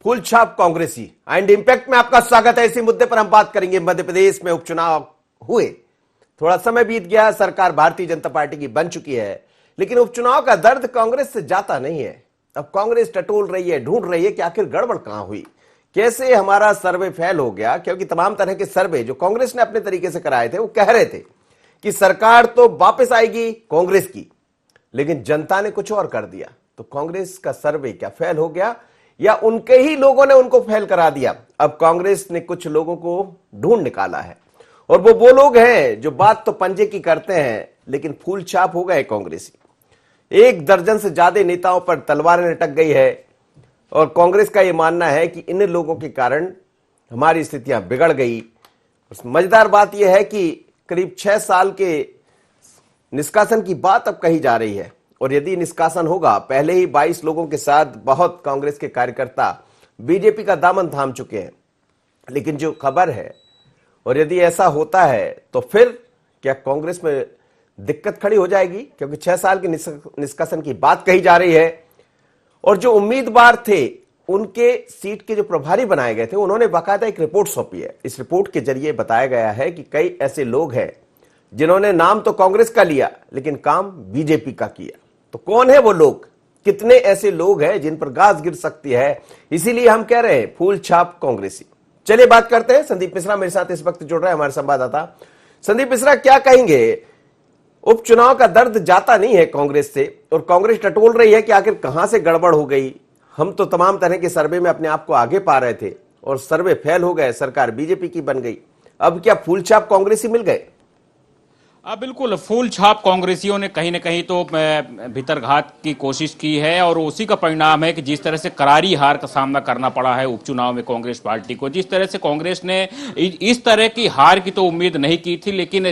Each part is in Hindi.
फूल छाप कांग्रेसी एंड इंपैक्ट में आपका स्वागत है। इसी मुद्दे पर हम बात करेंगे। मध्य प्रदेश में उपचुनाव हुए, थोड़ा समय बीत गया, सरकार भारतीय जनता पार्टी की बन चुकी है, लेकिन उपचुनाव का दर्द कांग्रेस से जाता नहीं है। अब कांग्रेस टटोल रही है, ढूंढ रही है कि आखिर गड़बड़ कहां हुई, कैसे हमारा सर्वे फेल हो गया। क्योंकि तमाम तरह के सर्वे जो कांग्रेस ने अपने तरीके से कराए थे वो कह रहे थे कि सरकार तो वापस आएगी कांग्रेस की, लेकिन जनता ने कुछ और कर दिया। तो कांग्रेस का सर्वे क्या फेल हो गया या उनके ही लोगों ने उनको फेल करा दिया? अब कांग्रेस ने कुछ लोगों को ढूंढ निकाला है और वो लोग हैं जो बात तो पंजे की करते हैं लेकिन फूल छाप हो गए कांग्रेसी। 1 दर्जन से ज्यादा नेताओं पर तलवारें लटक गई है और कांग्रेस का यह मानना है कि इन लोगों के कारण हमारी स्थितियां बिगड़ गई। मजेदार बात यह है कि करीब 6 साल के निष्कासन की बात अब कही जा रही है और यदि निष्कासन होगा, पहले ही 22 लोगों के साथ बहुत कांग्रेस के कार्यकर्ता बीजेपी का दामन थाम चुके हैं। लेकिन जो खबर है, और यदि ऐसा होता है तो फिर क्या कांग्रेस में दिक्कत खड़ी हो जाएगी? क्योंकि 6 साल के निष्कासन की बात कही जा रही है और जो उम्मीदवार थे उनके सीट के जो प्रभारी बनाए गए थे उन्होंने बाकायदा एक रिपोर्ट सौंपी है। इस रिपोर्ट के जरिए बताया गया है कि कई ऐसे लोग हैं जिन्होंने नाम तो कांग्रेस का लिया लेकिन काम बीजेपी का किया। तो कौन है वो लोग? कितने ऐसे लोग हैं जिन पर गाज गिर सकती है? इसीलिए हम कह रहे हैं फूल छाप कांग्रेसी। चलिए बात करते हैं। संदीप मिश्रा मेरे साथ इस वक्त जुड़ रहे हैं, हमारे संवाददाता। संदीप मिश्रा, क्या कहेंगे? उपचुनाव का दर्द जाता नहीं है कांग्रेस से और कांग्रेस टटोल रही है कि आखिर कहां से गड़बड़ हो गई। हम तो तमाम तरह के सर्वे में अपने आप को आगे पा रहे थे और सर्वे फेल हो गए, सरकार बीजेपी की बन गई। अब क्या फूल छाप कांग्रेसी मिल गए? बिल्कुल, फूल छाप कांग्रेसियों ने कहीं न कहीं तो भीतरघात की कोशिश की है और उसी का परिणाम है कि जिस तरह से करारी हार का सामना करना पड़ा है उपचुनाव में कांग्रेस पार्टी को। जिस तरह से कांग्रेस ने इस तरह की हार की तो उम्मीद नहीं की थी, लेकिन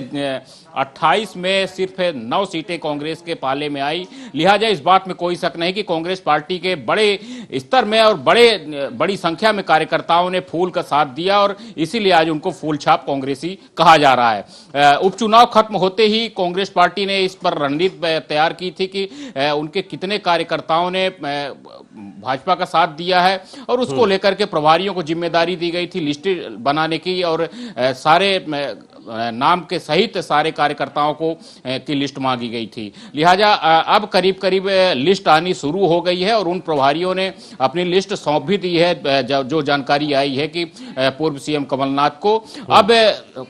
28 में सिर्फ 9 सीटें कांग्रेस के पाले में आई। लिहाजा इस बात में कोई शक नहीं कि कांग्रेस पार्टी के बड़े स्तर में और बड़ी संख्या में कार्यकर्ताओं ने फूल का साथ दिया और इसीलिए आज उनको फूल छाप कांग्रेसी कहा जा रहा है। उपचुनाव खत्म होते ही कांग्रेस पार्टी ने इस पर रणनीति तैयार की थी कि उनके कितने कार्यकर्ताओं ने भाजपा का साथ दिया है और उसको लेकर के प्रभारियों को जिम्मेदारी दी गई थी लिस्ट बनाने की और सारे नाम के सहित सारे कार्यकर्ताओं को की लिस्ट मांगी गई थी। लिहाजा अब करीब करीब लिस्ट आनी शुरू हो गई है और उन प्रभारियों ने अपनी लिस्ट सौंप भी दी है। जो जानकारी आई है कि पूर्व सीएम कमलनाथ को अब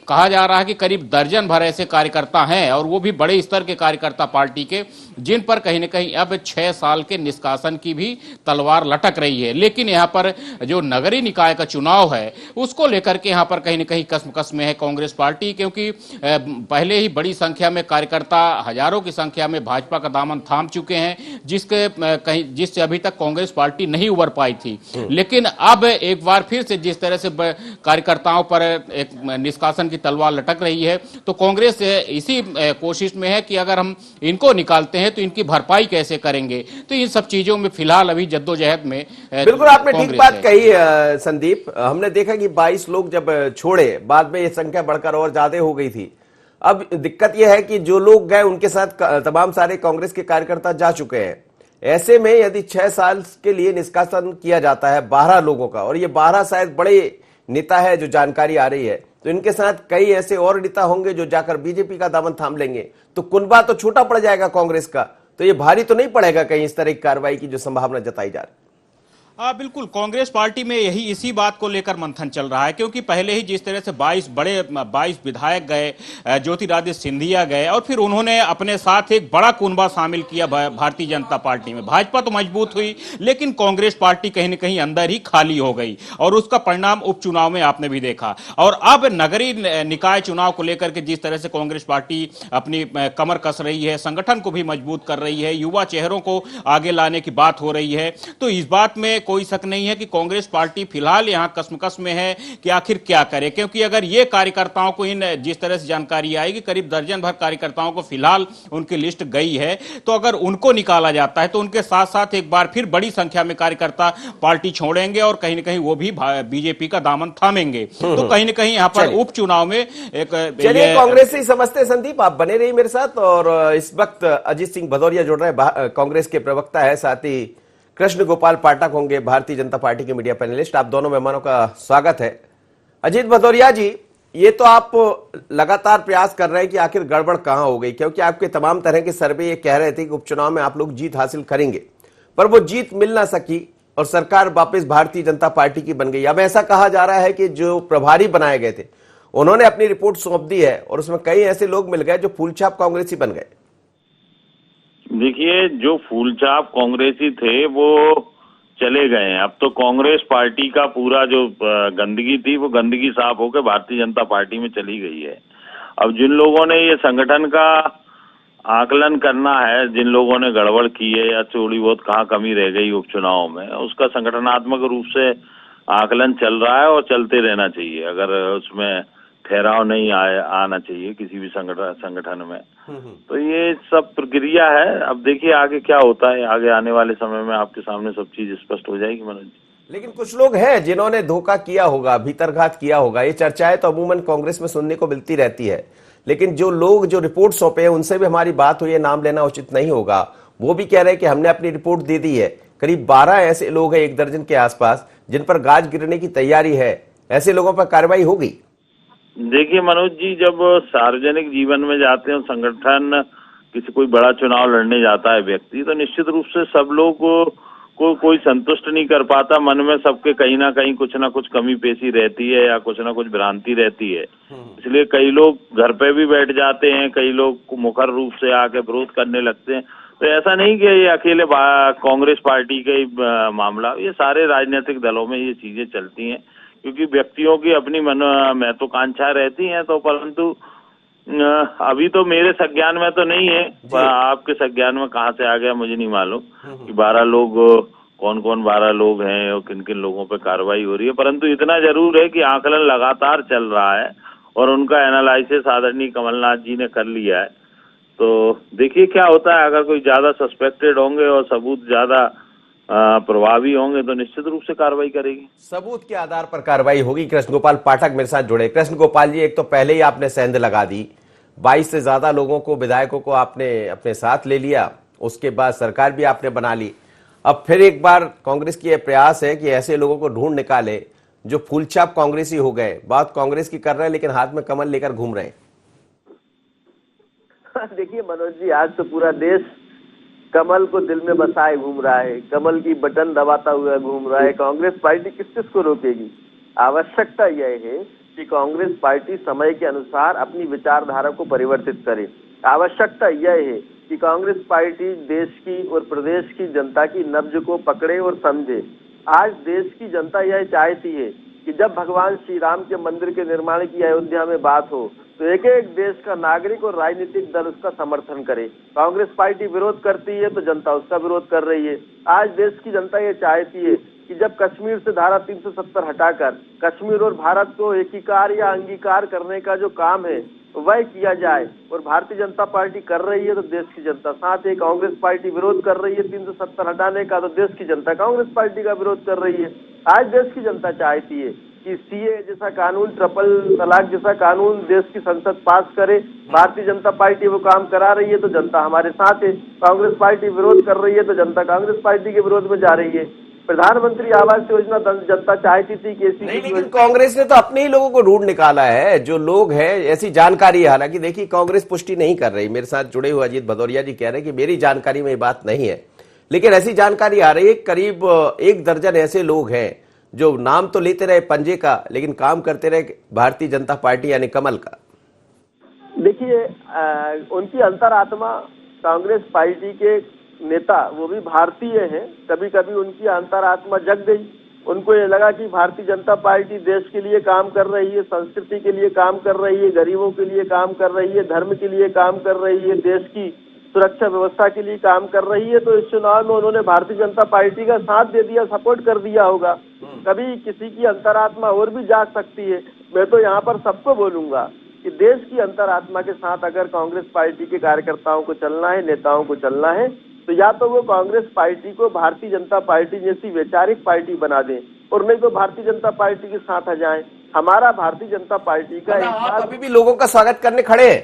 कहा जा रहा है कि करीब दर्जन भर ऐसे कार्यकर्ता हैं और वो भी बड़े स्तर के कार्यकर्ता पार्टी के, जिन पर कहीं न कहीं अब 6 साल के निष्कासन की भी तलवार लटक रही है। लेकिन यहाँ पर जो नगरीय निकाय का चुनाव है उसको लेकर के यहाँ पर कहीं न कहीं कसमकस में है कांग्रेस पार्टी, क्योंकि पहले ही बड़ी संख्या में कार्यकर्ता, हजारों की संख्या में भाजपा का दामन थाम चुके हैं, जिससे अभी तक कांग्रेस पार्टी नहीं उबर पाई थी। लेकिन अब एक बार फिर से जिस तरह से कार्यकर्ताओं पर एक निष्कासन की तलवार लटक रही है तो कांग्रेस इसी कोशिश में है कि अगर हम इनको निकालते हैं तो इनकी भरपाई कैसे करेंगे। तो इन सब चीजों में फिलहाल अभी जद्दोजहद में बिल्कुल आपने ठीक बात कही संदीप। हमने देखा कि 22 लोग जब छोड़े, बाद में ये संख्या बढ़कर और ज्यादा हो गई थी। अब दिक्कत यह है कि जो लोग गए उनके साथ तमाम सारे कांग्रेस के कार्यकर्ता जा चुके हैं। ऐसे में यदि 6 साल के लिए निष्कासन किया जाता है 12 लोगों का, और ये 12 शायद बड़े नेता है जो जानकारी आ रही है, तो इनके साथ कई ऐसे और नेता होंगे जो जाकर बीजेपी का दामन थाम लेंगे, तो कुनबा तो छोटा पड़ जाएगा कांग्रेस का। तो ये भारी तो नहीं पड़ेगा कहीं इस तरह की कार्रवाई की जो संभावना जताई जा रही है? बिल्कुल, कांग्रेस पार्टी में इसी बात को लेकर मंथन चल रहा है, क्योंकि पहले ही जिस तरह से 22 विधायक गए, ज्योतिरादित्य सिंधिया गए और फिर उन्होंने अपने साथ एक बड़ा कुनबा शामिल किया भारतीय जनता पार्टी में। भाजपा तो मजबूत हुई लेकिन कांग्रेस पार्टी कहीं न कहीं अंदर ही खाली हो गई और उसका परिणाम उपचुनाव में आपने भी देखा। और अब नगरीय निकाय चुनाव को लेकर के जिस तरह से कांग्रेस पार्टी अपनी कमर कस रही है, संगठन को भी मजबूत कर रही है, युवा चेहरों को आगे लाने की बात हो रही है, तो इस बात में कोई शक नहीं है कि कांग्रेस पार्टी फिलहाल यहां कसमकस में है कि आखिर क्या करे। क्योंकि अगर ये कार्यकर्ताओं को जिस तरह से जानकारी आएगी, करीब दर्जन भर कार्यकर्ताओं को फिलहाल उनकी लिस्ट गई है, तो अगर उनको निकाला जाता है तो उनके साथ साथ एक बार फिर बड़ी संख्या में कार्यकर्ता पार्टी छोड़ेंगे और कहीं ना कहीं वो भी बीजेपी का दामन थामेंगे। तो कहीं ना कहीं यहां पर उपचुनाव में एक चलिए कांग्रेस ही समझते। संदीप आप बने रहिए मेरे साथ। और इस वक्त अजीत सिंह भदौरिया जुड़ रहे हैं, कांग्रेस के प्रवक्ता है, साथ ही कृष्ण गोपाल पाठक होंगे भारतीय जनता पार्टी के मीडिया पैनलिस्ट। आप दोनों मेहमानों का स्वागत है। अजीत भदौरिया जी, ये तो आप लगातार प्रयास कर रहे हैं कि आखिर गड़बड़ कहां हो गई, क्योंकि आपके तमाम तरह के सर्वे ये कह रहे थे कि उपचुनाव में आप लोग जीत हासिल करेंगे, पर वो जीत मिल ना सकी और सरकार वापस भारतीय जनता पार्टी की बन गई। अब ऐसा कहा जा रहा है कि जो प्रभारी बनाए गए थे उन्होंने अपनी रिपोर्ट सौंप दी है और उसमें कई ऐसे लोग मिल गए जो फूलछाप कांग्रेसी बन गए। देखिए, जो फूलछाप कांग्रेसी थे वो चले गए हैं। अब तो कांग्रेस पार्टी का पूरा जो गंदगी थी वो गंदगी साफ होकर भारतीय जनता पार्टी में चली गई है। अब जिन लोगों ने ये संगठन का आकलन करना है, जिन लोगों ने गड़बड़ की है या थोड़ी बहुत कहाँ कमी रह गई उपचुनाव में, उसका संगठनात्मक रूप से आकलन चल रहा है और चलते रहना चाहिए। अगर उसमें ठहराव नहीं आना चाहिए किसी भी संगठन में। तो ये सब प्रक्रिया है। अब देखिए आगे क्या होता है, आगे आने वाले समय में आपके सामने सब चीज स्पष्ट हो जाएगी मनोज जी। लेकिन कुछ लोग हैं जिन्होंने धोखा किया होगा, भीतरघात किया होगा। ये चर्चाएं तो अमूमन कांग्रेस में सुनने को मिलती रहती है, लेकिन जो लोग जो रिपोर्ट सौंपे हैं उनसे भी हमारी बात हुई है, नाम लेना उचित नहीं होगा। वो भी कह रहे हैं कि हमने अपनी रिपोर्ट दे दी है। करीब 12 ऐसे लोग हैं, 1 दर्जन के आसपास, जिन पर गाज गिरने की तैयारी है। ऐसे लोगों पर कार्रवाई होगी। देखिए मनोज जी, जब सार्वजनिक जीवन में जाते हैं, संगठन किसी कोई बड़ा चुनाव लड़ने जाता है व्यक्ति, तो निश्चित रूप से सब लोग को कोई संतुष्ट नहीं कर पाता। मन में सबके कहीं ना कहीं कुछ ना कुछ कमी पेशी रहती है या कुछ ना कुछ भ्रांति रहती है। इसलिए कई लोग घर पे भी बैठ जाते हैं, कई लोग मुखर रूप से आके विरोध करने लगते हैं। तो ऐसा नहीं कि ये अकेले कांग्रेस पार्टी का ही मामला, ये सारे राजनीतिक दलों में ये चीजें चलती हैं, क्योंकि व्यक्तियों की अपनी महत्वाकांक्षा रहती हैं। तो परंतु अभी तो मेरे संज्ञान में तो नहीं है, आपके संज्ञान में कहाँ से आ गया मुझे नहीं मालूम कि 12 लोग कौन कौन 12 लोग हैं और किन किन लोगों पे कार्रवाई हो रही है। परंतु इतना जरूर है कि आकलन लगातार चल रहा है और उनका एनालिसिस आदरणीय कमलनाथ जी ने कर लिया है। तो देखिए क्या होता है। अगर कोई ज्यादा सस्पेक्टेड होंगे और सबूत ज्यादा प्रभावी होंगे तो निश्चित रूप से कार्रवाई करेगी। सबूत के आधार पर कार्रवाई होगी। कृष्ण गोपाल पाठक मेरे साथ जुड़े। कृष्ण गोपाल जी, एक तो पहले ही आपने सेंध लगा दी, 22 से ज्यादा लोगों को, विधायकों को आपने अपने साथ ले लिया, उसके बाद सरकार भी आपने बना ली। अब फिर एक बार कांग्रेस की यह प्रयास है कि ऐसे लोगों को ढूंढ निकाले जो फूलछाप कांग्रेसी हो गए। बात कांग्रेस की कर रहे हैं लेकिन हाथ में कमल लेकर घूम रहे हैं। देखिए मनोज जी, आज तो पूरा देश कमल को दिल में बसाए घूम रहा है, कमल की बटन दबाता हुआ घूम रहा है। कांग्रेस पार्टी किस किस को रोकेगी? आवश्यकता यह है कि कांग्रेस पार्टी समय के अनुसार अपनी विचारधारा को परिवर्तित करे। आवश्यकता यह है कि कांग्रेस पार्टी देश की और प्रदेश की जनता की नब्ज को पकड़े और समझे। आज देश की जनता यह चाहती है कि जब भगवान श्री राम के मंदिर के निर्माण की अयोध्या में बात हो तो एक एक देश का नागरिक और राजनीतिक दल उसका समर्थन करे। कांग्रेस पार्टी विरोध करती है तो जनता उसका विरोध कर रही है। आज देश की जनता ये चाहती है कि जब कश्मीर से धारा 370 हटाकर कश्मीर और भारत को एकीकार या अंगीकार करने का जो काम है वह किया जाए, और भारतीय जनता पार्टी कर रही है तो देश की जनता साथ है। कांग्रेस पार्टी विरोध कर रही है 370 हटाने का, तो देश की जनता कांग्रेस पार्टी का विरोध कर रही है। आज देश की जनता चाहती है कि सीए जैसा कानून, ट्रिपल तलाक जैसा कानून देश की संसद पास करे। भारतीय जनता पार्टी वो काम करा रही है तो जनता हमारे साथ है। कांग्रेस पार्टी विरोध कर रही है तो जनता कांग्रेस पार्टी के विरोध में जा रही है। प्रधानमंत्री आवास योजना जनता चाहती थी कि ऐसी, लेकिन कांग्रेस ने तो अपने ही लोगों को ढूंढ निकाला है। जो लोग हैं, ऐसी जानकारी है, हालांकि देखिए कांग्रेस पुष्टि नहीं कर रही। मेरे साथ जुड़े हुए अजीत भदौरिया जी कह रहे हैं कि मेरी जानकारी में ये बात नहीं है, लेकिन ऐसी जानकारी आ रही है करीब 1 दर्जन ऐसे लोग हैं जो नाम तो लेते रहे पंजे का, लेकिन काम करते रहे भारतीय जनता पार्टी यानी कमल का। देखिए उनकी अंतरात्मा, कांग्रेस पार्टी के नेता वो भी भारतीय हैं। कभी कभी उनकी अंतरात्मा जग गई, उनको ये लगा कि भारतीय जनता पार्टी देश के लिए काम कर रही है, संस्कृति के लिए काम कर रही है, गरीबों के लिए काम कर रही है, धर्म के लिए काम कर रही है, देश की सुरक्षा व्यवस्था के लिए काम कर रही है। तो इस चुनाव में उन्होंने भारतीय जनता पार्टी का साथ दे दिया, सपोर्ट कर दिया होगा। कभी किसी की अंतरात्मा और भी जाग सकती है। मैं तो यहाँ पर सबको बोलूंगा कि देश की अंतरात्मा के साथ अगर कांग्रेस पार्टी के कार्यकर्ताओं को चलना है, नेताओं को चलना है, तो या तो वो कांग्रेस पार्टी को भारतीय जनता पार्टी जैसी वैचारिक पार्टी बना दें, और नहीं तो भारतीय जनता पार्टी के साथ आ जाएं। हमारा भारतीय जनता पार्टी का आप अभी भी लोगों का स्वागत करने खड़े हैं?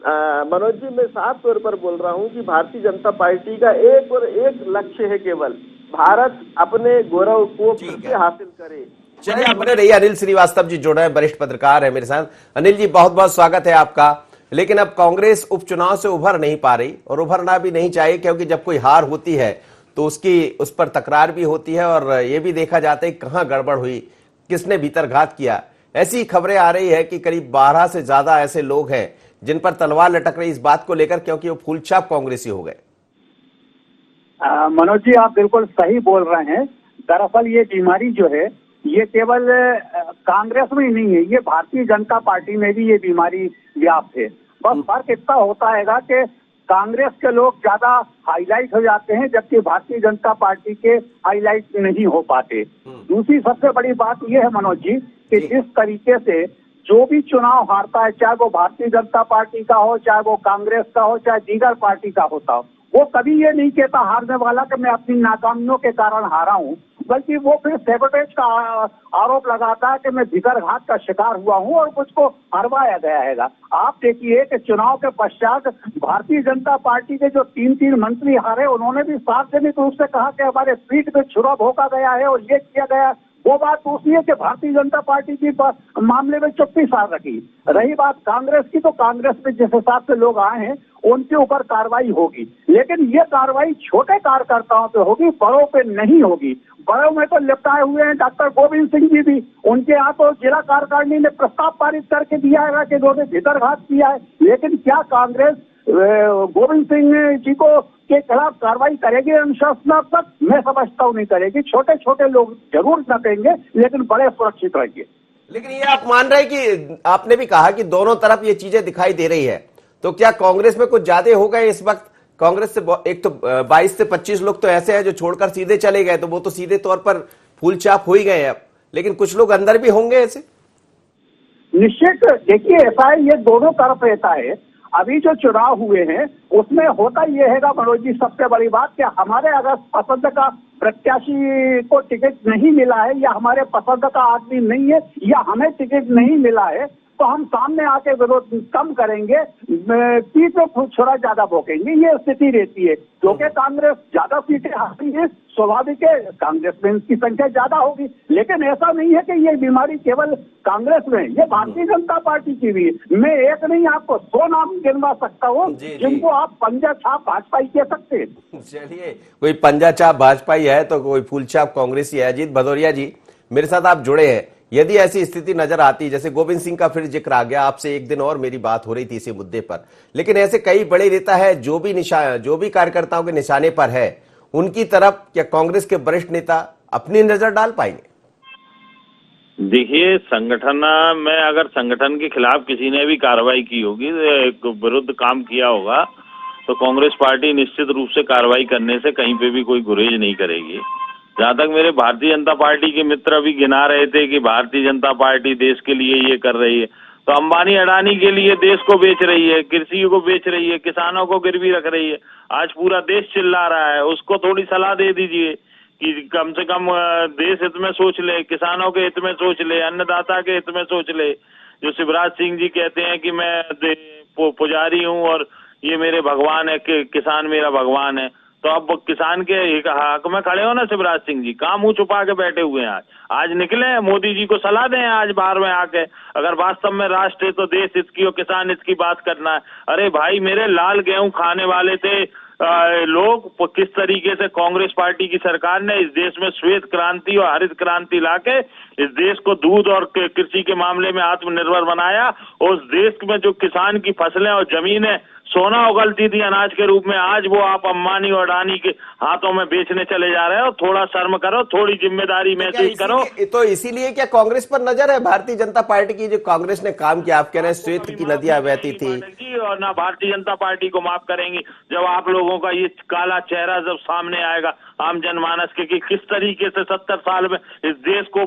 मनोज जी, मैं साफ तौर पर बोल रहा हूं कि भारतीय जनता पार्टी का एक और एक लक्ष्य है, केवल भारत अपने गौरव को फिर से हासिल करे। चलिए, आप बने रहिए। अनिल श्रीवास्तव जी जुड़ रहे हैं, वरिष्ठ पत्रकार है मेरे साथ। अनिल जी, बहुत बहुत स्वागत है आपका। लेकिन अब कांग्रेस उपचुनाव से उभर नहीं पा रही और उभरना भी नहीं चाहिए, क्योंकि जब कोई हार होती है तो उस पर तकरार भी होती है और ये भी देखा जाता है कहां गड़बड़ हुई, किसने भीतरघात किया। ऐसी खबरें आ रही है कि करीब 12 से ज्यादा ऐसे लोग हैं जिन पर तलवार लटक रही इस बात को लेकर, क्योंकि वो फूलछाप कांग्रेसी हो गए। मनोज जी, आप बिल्कुल सही बोल रहे हैं। दरअसल ये बीमारी जो है ये केवल कांग्रेस में ही नहीं है, ये भारतीय जनता पार्टी में भी ये बीमारी व्याप्त है। बस फर्क इतना होता है कि कांग्रेस के लोग ज्यादा हाईलाइट हो जाते हैं, जबकि भारतीय जनता पार्टी के हाईलाइट नहीं हो पाते। दूसरी सबसे बड़ी बात यह है मनोज जी कि जिस तरीके से जो भी चुनाव हारता है, चाहे वो भारतीय जनता पार्टी का हो, चाहे वो कांग्रेस का हो, चाहे दीगर पार्टी का होता हो, वो कभी ये नहीं कहता हारने वाला कि मैं अपनी नाकामियों के कारण हारा हूँ, बल्कि वो फिर सैबोटेज का आरोप लगाता है कि मैं भीतरघात का शिकार हुआ हूँ और मुझको हरवाया गया है। आप देखिए कि चुनाव के पश्चात भारतीय जनता पार्टी के जो 3 मंत्री हारे, उन्होंने भी सार्वजनिक रूप से कहा कि हमारे सीट पे छुरा भोंका गया है और ये किया गया। वो बात दूसरी है कि भारतीय जनता पार्टी की मामले में चुप्पी साध रखी। रही बात कांग्रेस की, तो कांग्रेस में जिस हिसाब से लोग आए हैं उनके ऊपर कार्रवाई होगी, लेकिन ये कार्रवाई छोटे कार्यकर्ताओं पे होगी, बड़ों पे नहीं होगी। बड़ों में तो लिपटाए हुए हैं डॉक्टर गोविंद सिंह जी भी, उनके यहाँ तो जिला कार्यकारिणी ने प्रस्ताव पारित करके दिया है कि उन्होंने भीतरघात किया है। लेकिन क्या कांग्रेस गोविंद सिंह जी को के खिलाफ कार्रवाई करेगी अनुशासनात्मक? मैं समझता हूँ नहीं करेगी। छोटे छोटे लोग जरूर नपेंगे, लेकिन बड़े सुरक्षित रहेंगे। लेकिन ये आप मान रहे हैं कि आपने भी कहा कि दोनों तरफ ये चीजें दिखाई दे रही है, तो क्या कांग्रेस में कुछ ज्यादा हो गए इस वक्त? कांग्रेस से एक तो 22 से 25 लोग तो ऐसे हैं जो छोड़कर सीधे चले गए, तो वो तो सीधे तौर पर फूलचाप हो ही गए अब, लेकिन कुछ लोग अंदर भी होंगे ऐसे। निश्चित, देखिए ऐसा है, ये दोनों तरफ रहता है। अभी जो चुनाव हुए हैं उसमें होता यह है मनोज जी, सबसे बड़ी बात कि हमारे अगर पसंद का प्रत्याशी को टिकट नहीं मिला है, या हमारे पसंद का आदमी नहीं है, या हमें टिकट नहीं मिला है, तो हम सामने आके विरोध कम करेंगे, पीठ में छुरा ज्यादा भोंकेंगे। ये स्थिति रहती है, क्योंकि कांग्रेस ज्यादा सीटें हारती है, स्वाभाविक है कांग्रेस में इनकी संख्या ज्यादा होगी। लेकिन ऐसा नहीं है कि ये बीमारी केवल कांग्रेस में, ये भारतीय जनता पार्टी की भी है। मैं एक नहीं आपको 100 नाम गिनवा सकता हूँ जिनको आप पंजा छाप भाजपाई कह सकते हैं। चलिए, कोई पंजा छाप भाजपाई है तो कोई फूलछाप कांग्रेसी है। अजीत भदौरिया जी मेरे साथ आप जुड़े हैं। यदि ऐसी स्थिति नजर आती, जैसे गोविंद सिंह का फिर जिक्र आ गया, आपसे एक दिन और मेरी बात हो रही थी इसी मुद्दे पर, लेकिन ऐसे कई बड़े नेता है जो भी कार्यकर्ताओं के निशाने पर है, उनकी तरफ क्या कांग्रेस के वरिष्ठ नेता अपनी नजर डाल पाएंगे? देखिए, संगठन में अगर संगठन के खिलाफ किसी ने भी कार्रवाई की होगी, विरुद्ध काम किया होगा, तो कांग्रेस पार्टी निश्चित रूप से कार्रवाई करने से कहीं पे भी कोई गुरेज नहीं करेगी। जहां तक मेरे भारतीय जनता पार्टी के मित्र अभी गिना रहे थे कि भारतीय जनता पार्टी देश के लिए ये कर रही है, तो अंबानी अडानी के लिए देश को बेच रही है, कृषि को बेच रही है, किसानों को गिरवी रख रही है। आज पूरा देश चिल्ला रहा है, उसको थोड़ी सलाह दे दीजिए कि कम से कम देश हित में सोच ले, किसानों के हित में सोच ले, अन्नदाता के हित में सोच ले। जो शिवराज सिंह जी कहते हैं कि मैं पुजारी हूँ और ये मेरे भगवान है, किसान मेरा भगवान है, तो अब किसान के हक में खड़े हो ना शिवराज सिंह जी, कहाँ मुंह छुपा के बैठे हुए हैं? आज निकले, मोदी जी को सलाह दें आज बाहर में आके, अगर वास्तव में राष्ट्र है तो देश हित की और किसान हित की बात करना है। अरे भाई, मेरे लाल गेहूं खाने वाले थे लोग, किस तरीके से कांग्रेस पार्टी की सरकार ने इस देश में श्वेत क्रांति और हरित क्रांति लाके इस देश को दूध और कृषि के मामले में आत्मनिर्भर बनाया, और उस देश में जो किसान की फसलें और जमीनें सोना उगलती थी अनाज के रूप में, आज वो आप अंबानी और अडानी के हाथों में बेचने चले जा रहे हो। थोड़ा शर्म करो, थोड़ी जिम्मेदारी महसूस करो। तो इसीलिए क्या कांग्रेस पर नजर है भारतीय जनता पार्टी की, जो कांग्रेस ने काम किया? आप कह रहे हैं श्वेत की नदियां बहती थी, और ना भारतीय जनता पार्टी को माफ करेंगी जब आप लोगों का ये काला चेहरा जब सामने आएगा आम जनमानस के, कि किस तरीके से 70 साल में इस देश को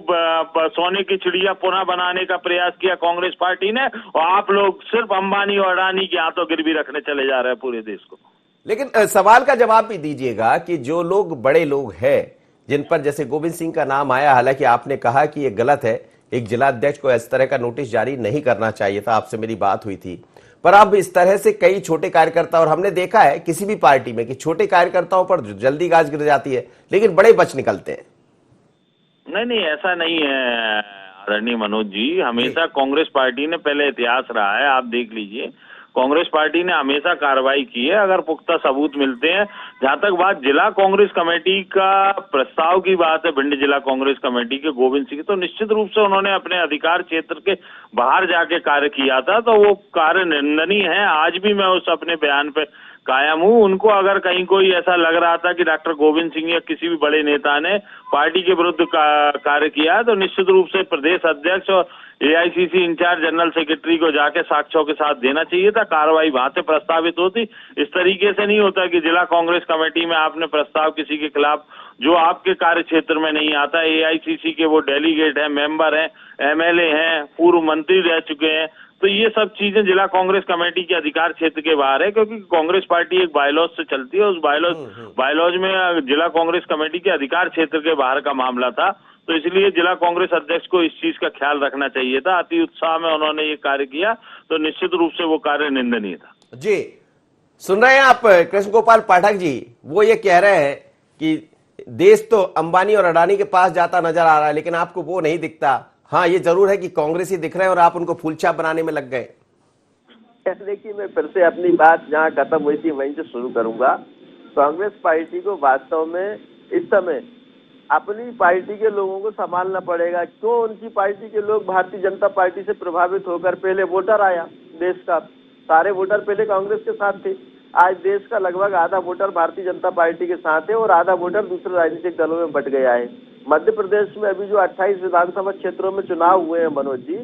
सोने की चिड़िया पुनः बनाने का प्रयास किया कांग्रेस पार्टी ने, और आप लोग सिर्फ अंबानी और अडानी के हाथों गिरवी रखने चले जा रहे हैं पूरे देश को। लेकिन सवाल का जवाब भी दीजिएगा कि जो लोग बड़े लोग हैं जिन पर जैसे गोविंद सिंह का नाम आया, हालांकि आपने कहा कि ये गलत है, एक जिलाध्यक्ष को इस तरह का नोटिस जारी नहीं करना चाहिए था, आपसे मेरी बात हुई थी, पर अब इस तरह से कई छोटे कार्यकर्ता, और हमने देखा है किसी भी पार्टी में कि छोटे कार्यकर्ताओं पर जल्दी गाज गिर जाती है लेकिन बड़े बच निकलते हैं। नहीं, ऐसा नहीं है आदरणीय मनोज जी। हमेशा कांग्रेस पार्टी ने, पहले इतिहास रहा है, आप देख लीजिए, कांग्रेस पार्टी ने हमेशा कार्रवाई की है अगर पुख्ता सबूत मिलते हैं। जहां तक बात जिला कांग्रेस कमेटी का प्रस्ताव की बात है, भिंड जिला कांग्रेस कमेटी के गोविंद सिंह, तो निश्चित रूप से उन्होंने अपने अधिकार क्षेत्र के बाहर जाके कार्य किया था, तो वो कार्य निंदनीय है। आज भी मैं उस अपने बयान पे कायम हूं। उनको अगर कहीं कोई ऐसा लग रहा था कि डॉक्टर गोविंद सिंह या किसी भी बड़े नेता ने पार्टी के विरुद्ध कार्य किया, तो निश्चित रूप से प्रदेश अध्यक्ष और एआईसीसी इंचार्ज जनरल सेक्रेटरी को जाके साक्ष्यों के साथ देना चाहिए था, कार्रवाई वहां से प्रस्तावित होती। इस तरीके से नहीं होता कि जिला कांग्रेस कमेटी में आपने प्रस्ताव किसी के खिलाफ जो आपके कार्य क्षेत्र में नहीं आता, एआईसीसी के वो डेलीगेट हैं, मेंबर हैं, एमएलए हैं, पूर्व मंत्री रह चुके हैं, तो ये सब चीजें जिला कांग्रेस कमेटी के अधिकार क्षेत्र के बाहर है, क्योंकि कांग्रेस पार्टी एक बायलॉज से चलती है। उस बायलॉज में जिला कांग्रेस कमेटी के अधिकार क्षेत्र के बाहर का मामला था, तो इसलिए जिला कांग्रेस अध्यक्ष को इस चीज का ख्याल रखना चाहिए था। अति उत्साह में उन्होंने ये कार्य किया, तो निश्चित रूप से वो कार्य निंदनीय था। जी, सुन रहे हैं आप कृष्ण गोपाल पाठक जी, वो ये कह रहे हैं कि देश तो अंबानी और अडानी के पास जाता नजर आ रहा है, लेकिन आपको वो नहीं दिखता। हाँ, ये जरूर है कि कांग्रेस ही दिख रहे हैं और आप उनको फूलछाप बनाने में लग गए। देखिए, मैं फिर से अपनी बात जहाँ खत्म हुई थी वहीं से शुरू करूंगा। कांग्रेस पार्टी को वास्तव में इस समय अपनी पार्टी के लोगों को संभालना पड़ेगा। क्यों उनकी पार्टी के लोग भारतीय जनता पार्टी से प्रभावित होकर, पहले वोटर आया देश का, सारे वोटर पहले कांग्रेस के साथ थे, आज देश का लगभग आधा वोटर भारतीय जनता पार्टी के साथ है और आधा वोटर दूसरे राजनीतिक दलों में बट गया है। मध्य प्रदेश में अभी जो 28 विधानसभा क्षेत्रों में चुनाव हुए हैं मनोज जी,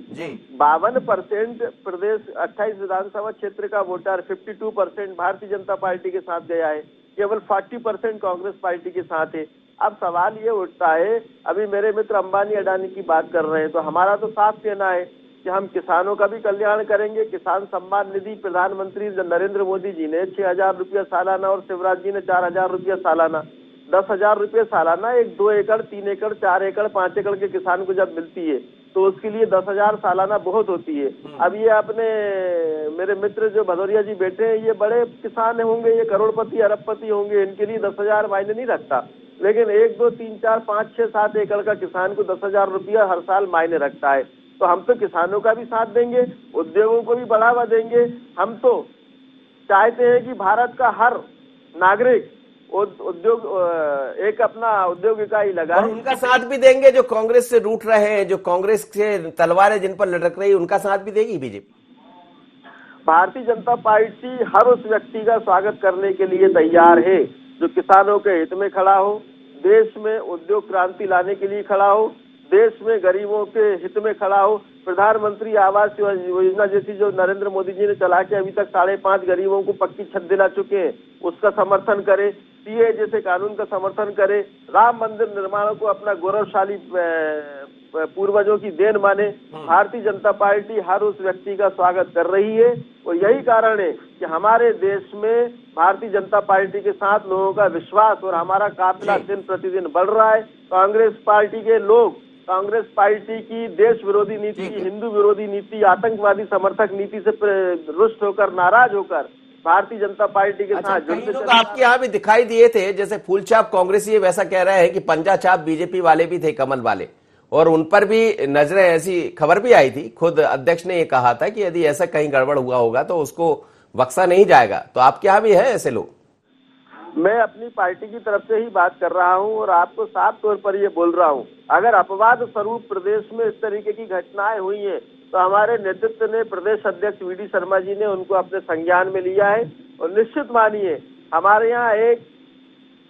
52% प्रदेश 28 विधानसभा क्षेत्र का वोटर 52% भारतीय जनता पार्टी के साथ गया है, केवल 40% कांग्रेस पार्टी के साथ है। अब सवाल ये उठता है, अभी मेरे मित्र अंबानी अडानी की बात कर रहे हैं, तो हमारा तो साफ कहना है कि हम किसानों का भी कल्याण करेंगे। किसान सम्मान निधि प्रधानमंत्री नरेंद्र मोदी जी ने 6,000 रुपया सालाना और शिवराज जी ने 4,000 रुपया सालाना, 10,000 रुपये सालाना एक 2 एकड़ 3 एकड़ 4 एकड़ 5 एकड़ के किसान को जब मिलती है तो उसके लिए 10,000 सालाना बहुत होती है। अब ये अपने मेरे मित्र जो भदौरिया जी बैठे हैं, ये बड़े किसान होंगे, ये करोड़पति अरबपति होंगे, इनके लिए 10,000 मायने नहीं रखता, लेकिन 1 2 3 4 5 6 7 एकड़ का किसान को 10,000 रुपया हर साल मायने रखता है। तो हम तो किसानों का भी साथ देंगे, उद्योगों को भी बढ़ावा देंगे। हम तो चाहते हैं कि भारत का हर नागरिक उद्योग एक अपना उद्योग इकाई लगाए, और उनका साथ भी देंगे जो कांग्रेस से रूठ रहे हैं, जो कांग्रेस से तलवारें जिन पर लटक रही, उनका साथ भी देगी बीजेपी। भारतीय जनता पार्टी हर उस व्यक्ति का स्वागत करने के लिए तैयार है जो किसानों के हित में खड़ा हो, देश में उद्योग क्रांति लाने के लिए खड़ा हो, देश में गरीबों के हित में खड़ा हो। प्रधानमंत्री आवास योजना जैसी जो नरेंद्र मोदी जी ने चला के अभी तक 5.5 गरीबों को पक्की छत दिला चुके हैं, उसका समर्थन करे। सीए जैसे कानून का समर्थन करे। राम मंदिर निर्माण को अपना गौरवशाली पूर्वजों की देन माने। भारतीय जनता पार्टी हर उस व्यक्ति का स्वागत कर रही है और यही कारण है कि हमारे देश में भारतीय जनता पार्टी के साथ लोगों का विश्वास और हमारा काफिला दिन प्रतिदिन बढ़ रहा है। कांग्रेस पार्टी के लोग कांग्रेस पार्टी की देश विरोधी नीति, हिंदू विरोधी नीति, आतंकवादी समर्थक नीति से रुष्ट होकर, नाराज होकर भारतीय जनता पार्टी के साथ जुड़ते लोग आपके यहाँ भी दिखाई दिए थे, जैसे फूलछाप कांग्रेसी वैसा कह रहे हैं कि पंजा छाप बीजेपी वाले भी थे, कमल वाले, और उन पर भी नजरें, ऐसी खबर भी आई थी। खुद अध्यक्ष ने ये कहा था कि यदि ऐसा कहीं गड़बड़ हुआ होगा तो उसको बख्शा नहीं जाएगा। तो आपके यहाँ भी है ऐसे लोग? मैं अपनी पार्टी की तरफ से ही बात कर रहा हूं और आपको साफ तौर पर ये बोल रहा हूं, अगर अपवाद स्वरूप प्रदेश में इस तरीके की घटनाएं हुई हैं तो हमारे नेतृत्व ने, प्रदेश अध्यक्ष वीडी शर्मा जी ने उनको अपने संज्ञान में लिया है और निश्चित मानिए हमारे यहाँ एक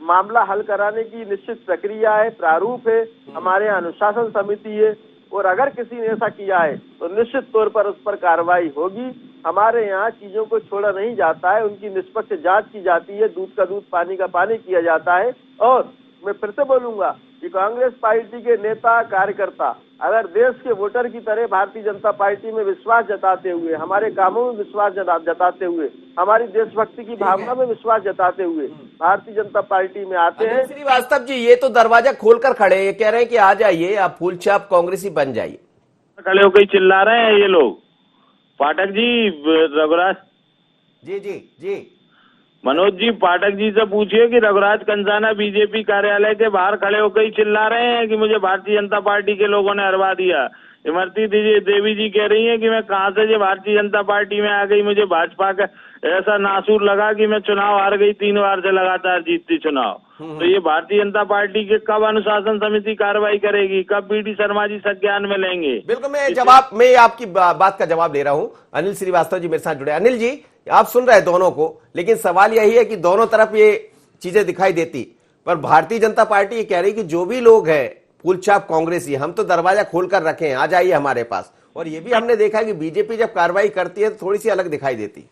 मामला हल कराने की निश्चित प्रक्रिया है, प्रारूप है, हमारे यहाँ अनुशासन समिति है और अगर किसी ने ऐसा किया है तो निश्चित तौर पर उस पर कार्रवाई होगी। हमारे यहाँ चीजों को छोड़ा नहीं जाता है, उनकी निष्पक्ष जांच की जाती है, दूध का दूध पानी का पानी किया जाता है। और मैं फिर से बोलूंगा कि कांग्रेस पार्टी के नेता कार्यकर्ता अगर देश के वोटर की तरह भारतीय जनता पार्टी में विश्वास जताते हुए, हमारे कामों में विश्वास जताते हुए, हमारी देशभक्ति की भावना में विश्वास जताते हुए भारतीय जनता पार्टी में आते हैं। श्रीवास्तव जी, ये तो दरवाजा खोलकर खड़े, ये कह रहे हैं कि आ जाइए, आप फूलछाप कांग्रेसी बन जाइए। खड़े होकर चिल्ला रहे हैं ये लोग, पाठक जी, रघुराज जी जी जी। मनोज जी, पाठक जी से पूछिए कि रघुराज कंसाना बीजेपी कार्यालय के बाहर खड़े होकर ही चिल्ला रहे हैं कि मुझे भारतीय जनता पार्टी के लोगों ने हरवा दिया। इमरती देवी जी कह रही हैं कि मैं कहां से भारतीय जनता पार्टी में आ गई, मुझे भाजपा का ऐसा नासूर लगा कि मैं चुनाव हार गई, 3 बार से लगातार जीतती चुनाव। तो ये भारतीय जनता पार्टी के कब अनुशासन समिति कार्रवाई करेगी, कब बीडी शर्मा जी संज्ञान में लेंगे? बिल्कुल, मैं आपकी बात का जवाब दे रहा हूं। अनिल श्रीवास्तव जी मेरे साथ जुड़े। अनिल जी, आप सुन रहे हैं दोनों को, लेकिन सवाल यही है कि दोनों तरफ ये चीजें दिखाई देती, पर भारतीय जनता पार्टी ये कह रही कि जो भी लोग हैं फूलछाप कांग्रेसी, हम तो दरवाजा खोलकर रखे हैं, आ जाइए हमारे पास। और ये भी हमने देखा कि बीजेपी जब कार्रवाई करती है तो थोड़ी सी अलग दिखाई देती।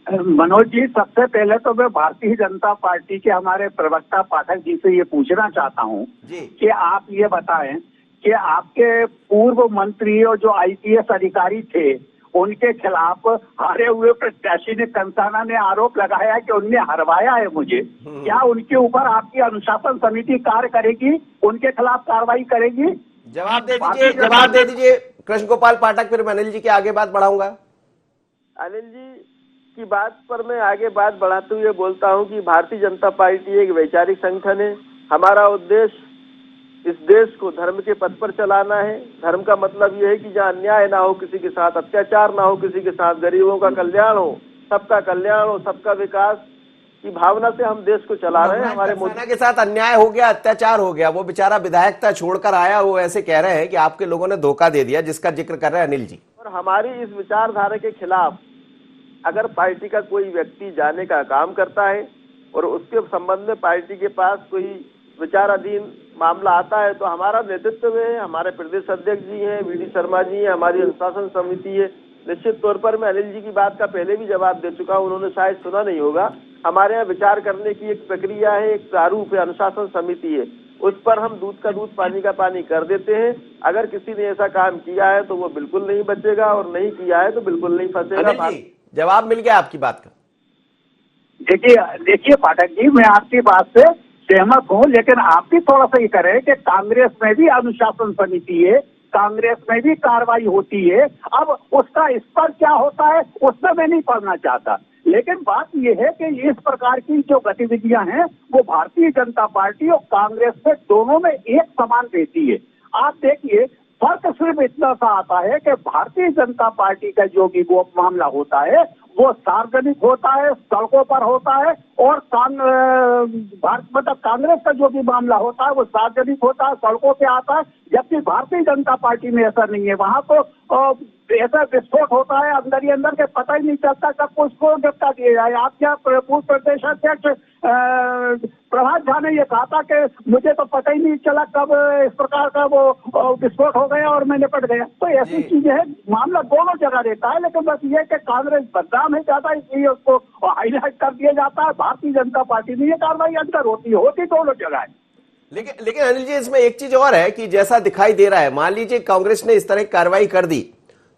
मनोज जी, सबसे पहले तो मैं भारतीय जनता पार्टी के हमारे प्रवक्ता पाठक जी से ये पूछना चाहता हूँ कि आप ये बताएं कि आपके पूर्व मंत्री और जो आईपीएस अधिकारी थे उनके खिलाफ हारे हुए प्रत्याशी ने कंसाना ने आरोप लगाया कि उनने हरवाया है मुझे। क्या उनके ऊपर आपकी अनुशासन समिति कार्य करेगी, उनके खिलाफ कार्रवाई करेगी? जवाब दे दीजिए कृष्ण गोपाल पाठक, फिर मैं अनिल जी के आगे बात बढ़ाऊंगा। अनिल जी की बात पर मैं आगे बात बढ़ाते हुए बोलता हूं कि भारतीय जनता पार्टी एक वैचारिक संगठन है। हमारा उद्देश्य इस देश को धर्म के पथ पर चलाना है। धर्म का मतलब यह है कि जहाँ अन्याय ना हो, किसी के साथ अत्याचार ना हो, किसी के साथ गरीबों का कल्याण हो, सबका कल्याण हो, सबका विकास की भावना से हम देश को चला रहे हैं। हमारे मोदी के साथ अन्याय हो गया, अत्याचार हो गया, वो बेचारा विधायकता छोड़कर आया, वो ऐसे कह रहे हैं कि आपके लोगों ने धोखा दे दिया, जिसका जिक्र कर रहे हैं अनिल जी। और हमारी इस विचारधारा के खिलाफ अगर पार्टी का कोई व्यक्ति जाने का काम करता है और उसके संबंध में पार्टी के पास कोई विचाराधीन मामला आता है तो हमारा नेतृत्व में हमारे प्रदेश अध्यक्ष जी हैं, बीडी शर्मा जी हैं, हमारी अनुशासन समिति है। निश्चित तौर पर मैं अनिल जी की बात का पहले भी जवाब दे चुका हूं, उन्होंने शायद सुना नहीं होगा। हमारे यहाँ विचार करने की एक प्रक्रिया है, एक प्रारूप है, अनुशासन समिति है, उस पर हम दूध का दूध पानी का पानी कर देते हैं। अगर किसी ने ऐसा काम किया है तो वो बिल्कुल नहीं बचेगा और नहीं किया है तो बिल्कुल नहीं फंसेगा। जवाब मिल गया आपकी बात का? देखिए पाठक जी, मैं आपकी बात से सहमत हूँ, लेकिन आप भी थोड़ा सा ये करें कि कांग्रेस में भी अनुशासन समिति है, कांग्रेस में भी कार्रवाई होती है। अब उसका स्तर क्या होता है उसमें मैं नहीं पढ़ना चाहता, लेकिन बात यह है कि इस प्रकार की जो गतिविधियां हैं वो भारतीय जनता पार्टी और कांग्रेस में दोनों में एक समान रहती है। आप देखिए, फर्क सिर्फ इतना सा आता है कि भारतीय जनता पार्टी का जो भी वो मामला होता है वो सार्वजनिक होता है, सड़कों पर होता है, और मतलब कांग्रेस का जो भी मामला होता है वो सार्वजनिक होता है, सड़कों पे आता है। जबकि भारतीय जनता पार्टी में ऐसा नहीं है, वहां तो ऐसा विस्फोट होता है अंदर ही अंदर के पता ही नहीं चलता कब उसको गिरफ्तार दिया जाए। आप क्या पूर्व प्रदेश अध्यक्ष प्रभात झा ने ये कहा था कि मुझे तो पता ही नहीं चला कब इस प्रकार का वो विस्फोट हो गया और मैं निपट गया। तो ऐसी चीजें हैं, मामला दोनों जगह रहता है, लेकिन बस ये कि कांग्रेस बदनाम है ज्यादा, इसलिए उसको हाईलाइट कर दिया जाता है। भारतीय जनता पार्टी में ये कार्रवाई अंदर होती दोनों जगह है। लेकिन अनिल जी, इसमें एक चीज और है कि जैसा दिखाई दे रहा है, मान लीजिए कांग्रेस ने इस तरह की कार्रवाई कर दी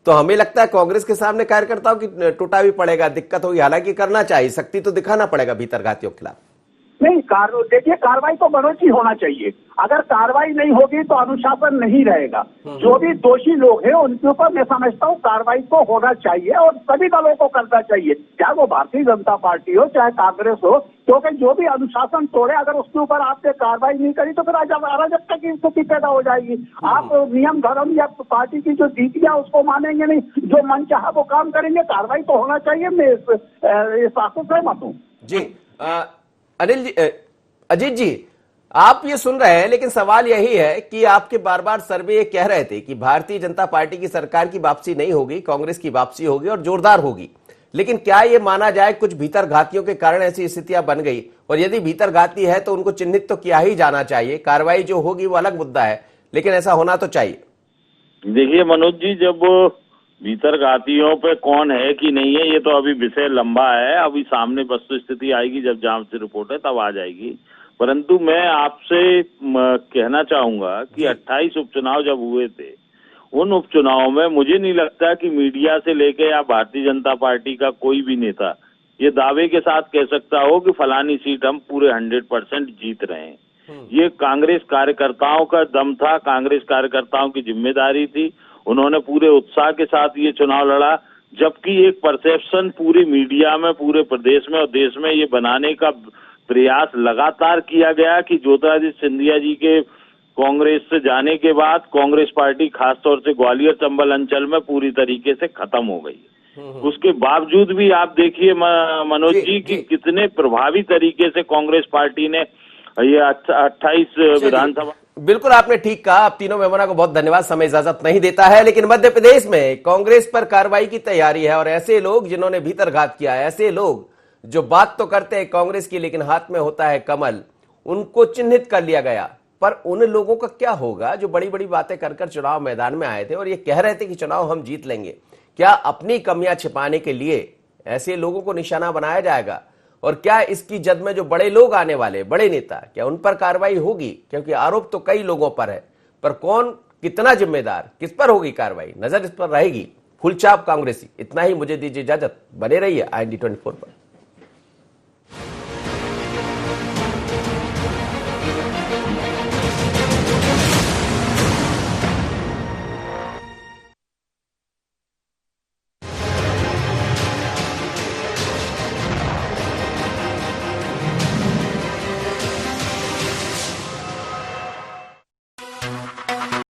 तो हमें लगता है कांग्रेस के सामने कार्यकर्ताओं की टूटा भी पड़ेगा, दिक्कत होगी। हालांकि करना चाहिए, सख्ती तो दिखाना पड़ेगा भीतरघातियों के खिलाफ। नहीं, देखिए कार्रवाई तो मनोज ही होना चाहिए। अगर कार्रवाई नहीं होगी तो अनुशासन नहीं रहेगा। जो भी दोषी लोग हैं उनके ऊपर मैं समझता हूँ कार्रवाई तो होना चाहिए और सभी दलों को करना चाहिए, चाहे वो भारतीय जनता पार्टी हो चाहे कांग्रेस हो, क्योंकि जो भी अनुशासन तोड़े अगर उसके ऊपर आपने कार्रवाई नहीं करी तो फिर अराजकता की स्थिति पैदा हो जाएगी। आप नियम धर्म या पार्टी की जो नीतियां उसको मानेंगे नहीं, जो मन चाहा वो काम करेंगे। कार्रवाई तो होना चाहिए, मैं इस बात से सहमत हूँ। जी अनिल जी, अजीत जी, आप ये सुन रहे हैं, लेकिन सवाल यही है कि आपके बार बार सर्वे ये कह रहे थे कि भारतीय जनता पार्टी की सरकार की वापसी नहीं होगी, कांग्रेस की वापसी होगी और जोरदार होगी। लेकिन क्या ये माना जाए कुछ भीतरघातियों के कारण ऐसी स्थितियां बन गई, और यदि भीतरघाती है तो उनको चिन्हित तो किया ही जाना चाहिए। कार्रवाई जो होगी वो अलग मुद्दा है, लेकिन ऐसा होना तो चाहिए। देखिए मनोज जी, जब भीतरघातियों पे कौन है कि नहीं है ये तो अभी विषय लंबा है, अभी सामने वस्तु स्थिति आएगी जब जांच रिपोर्ट है तब आ जाएगी। परंतु मैं आपसे कहना चाहूंगा कि 28 उपचुनाव जब हुए थे, उन उपचुनावों में मुझे नहीं लगता कि मीडिया से लेके या भारतीय जनता पार्टी का कोई भी नेता ये दावे के साथ कह सकता हो कि फलानी सीट हम पूरे 100% जीत रहे हैं। ये कांग्रेस कार्यकर्ताओं का दम था, कांग्रेस कार्यकर्ताओं की जिम्मेदारी थी, उन्होंने पूरे उत्साह के साथ ये चुनाव लड़ा, जबकि एक परसेप्शन पूरी मीडिया में, पूरे प्रदेश में और देश में ये बनाने का प्रयास लगातार किया गया कि ज्योतिरादित्य सिंधिया जी के कांग्रेस से जाने के बाद कांग्रेस पार्टी खासतौर से ग्वालियर चंबल अंचल में पूरी तरीके से खत्म हो गई। उसके बावजूद भी आप देखिए मनोज जी कि कितने प्रभावी तरीके से कांग्रेस पार्टी ने ये 28 विधानसभा। बिल्कुल आपने ठीक कहा। आप तीनों मेहमानों को बहुत धन्यवाद, समय इजाजत नहीं देता है, लेकिन मध्य प्रदेश में कांग्रेस पर कार्रवाई की तैयारी है और ऐसे लोग जिन्होंने भीतरघात किया है, ऐसे लोग जो बात तो करते हैं कांग्रेस की लेकिन हाथ में होता है कमल, उनको चिन्हित कर लिया गया। पर उन लोगों का क्या होगा जो बड़ी बड़ी बातें कर कर चुनाव मैदान में आए थे और ये कह रहे थे कि चुनाव हम जीत लेंगे? क्या अपनी कमियां छिपाने के लिए ऐसे लोगों को निशाना बनाया जाएगा? और क्या इसकी जद में जो बड़े लोग आने वाले, बड़े नेता, क्या उन पर कार्रवाई होगी? क्योंकि आरोप तो कई लोगों पर है, पर कौन कितना जिम्मेदार, किस पर होगी कार्रवाई, नजर इस पर रहेगी। फुल छाप कांग्रेसी। इतना ही, मुझे दीजिए इजाजत, बने रहिए IND 24 पर।